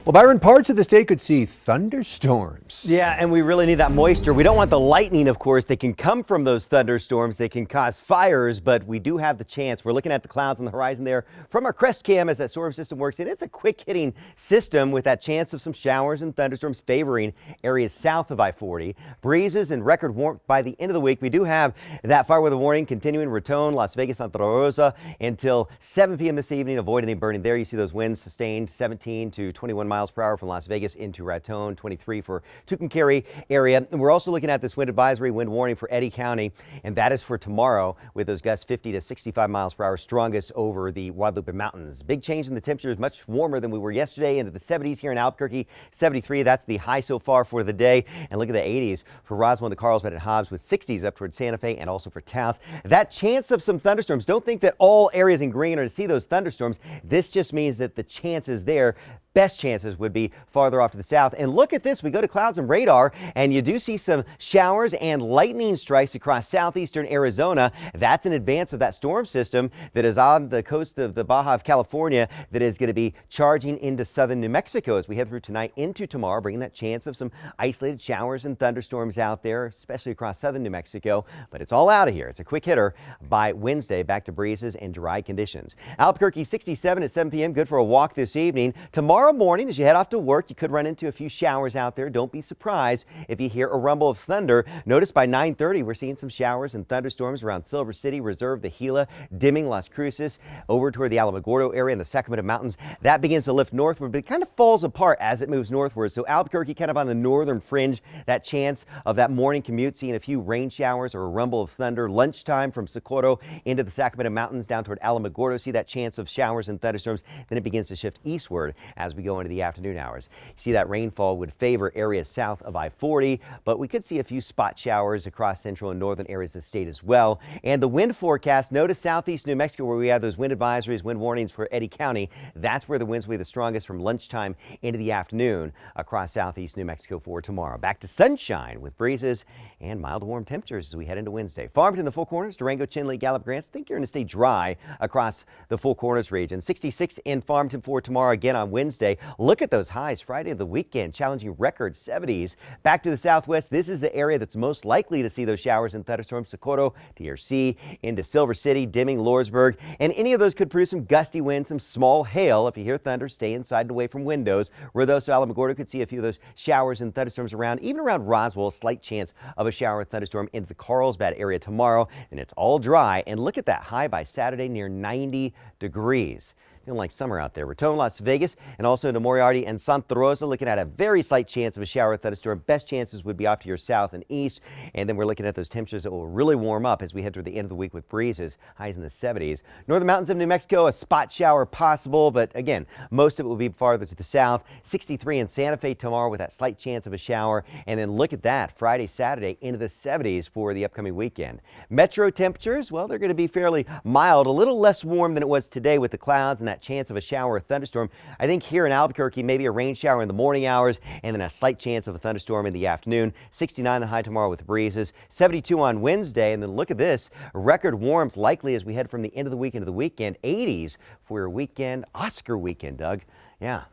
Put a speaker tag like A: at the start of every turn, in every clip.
A: Well, Byron, parts of the state could see thunderstorms.
B: Yeah, and we really need that moisture. We don't want the lightning, of course, that can come from those thunderstorms. They can cause fires, but we do have the chance. We're looking at the clouds on the horizon there from our Crest Cam as that storm system works in. It's a quick hitting system with that chance of some showers and thunderstorms favoring areas south of I-40. Breezes and record warmth by the end of the week. We do have that fire weather warning continuing Raton, Las Vegas, Santa Rosa until 7 p.m. this evening. Avoid any burning there. You see those winds sustained 17 to 21 miles per hour from Las Vegas into Raton, 23 for Tucumcari area. And we're also looking at this wind advisory, wind warning for Eddy County, and that is for tomorrow with those gusts 50 to 65 miles per hour, strongest over the Guadalupe Mountains. Big change in the temperatures, much warmer than we were yesterday, into the 70s here in Albuquerque, 73. That's the high so far for the day. And look at the 80s for Roswell to Carlsbad and Hobbs, with 60s up towards Santa Fe and also for Taos. That chance of some thunderstorms. Don't think that all areas in green are to see those thunderstorms. This just means that the chances there, best chances would be farther off to the south. And look at this. We go to clouds and radar, and you do see some showers and lightning strikes across southeastern Arizona. That's in advance of that storm system that is on the coast of the Baja of California that is going to be charging into southern New Mexico as we head through tonight into tomorrow, bringing that chance of some isolated showers and thunderstorms out there, especially across southern New Mexico. But it's all out of here. It's a quick hitter by Wednesday, back to breezes and dry conditions. Albuquerque 67 at 7 p.m. Good for a walk this evening. Tomorrow morning, as you head off to work, you could run into a few showers out there. Don't be surprised if you hear a rumble of thunder. Notice by 9:30, we're seeing some showers and thunderstorms around Silver City, Reserve, the Gila, dimming Las Cruces, over toward the Alamogordo area and the Sacramento Mountains. That begins to lift northward, but it kind of falls apart as it moves northward. So Albuquerque kind of on the northern fringe, that chance of that morning commute, seeing a few rain showers or a rumble of thunder. Lunchtime from Socorro into the Sacramento Mountains down toward Alamogordo, see that chance of showers and thunderstorms. Then it begins to shift eastward as we go into the afternoon hours. You see that rainfall would favor areas south of I-40, but we could see a few spot showers across central and northern areas of the state as well. And the wind forecast, notice southeast New Mexico where we have those wind advisories, wind warnings for Eddy County. That's where the winds will be the strongest from lunchtime into the afternoon across southeast New Mexico for tomorrow. Back to sunshine with breezes and mild to warm temperatures as we head into Wednesday. Farmington, the Four Corners, Durango, Chinle, Gallup, Grants. Think you're going to stay dry across the Four Corners region. 66 in Farmington for tomorrow, again on Wednesday. Look at those highs Friday of the weekend, challenging record 70s. Back to the southwest, this is the area that's most likely to see those showers and thunderstorms. Socorro, TRC, into Silver City, dimming Lordsburg, and any of those could produce some gusty winds, some small hail. If you hear thunder, stay inside and away from windows. Ruidoso, Alamogordo could see a few of those showers and thunderstorms around, even around Roswell, a slight chance of a shower or thunderstorm into the Carlsbad area tomorrow, and it's all dry. And look at that high by Saturday, near 90 degrees. Feeling like summer out there. Raton, Las Vegas, and also into Moriarty and Santa Rosa, looking at a very slight chance of a shower or thunderstorm. Best chances would be off to your south and east. And then we're looking at those temperatures that will really warm up as we head through the end of the week with breezes, highs in the 70s. Northern mountains of New Mexico, a spot shower possible, but again, most of it will be farther to the south. 63 in Santa Fe tomorrow with that slight chance of a shower. And then look at that, Friday, Saturday into the 70s for the upcoming weekend. Metro temperatures, well, they're going to be fairly mild, a little less warm than it was today with the clouds and that chance of a shower or thunderstorm. I think here in Albuquerque, maybe a rain shower in the morning hours and then a slight chance of a thunderstorm in the afternoon. 69 the high tomorrow with breezes, 72 on Wednesday. And then look at this, record warmth likely as we head from the end of the week into the weekend. 80s for your weekend, Oscar weekend, Doug. Yeah.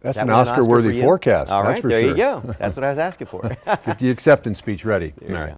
A: That's an Oscar-worthy forecast.
B: All right,
A: that's for
B: there
A: sure.
B: you go. That's what I was asking for.
A: Get the acceptance speech ready.
B: All right.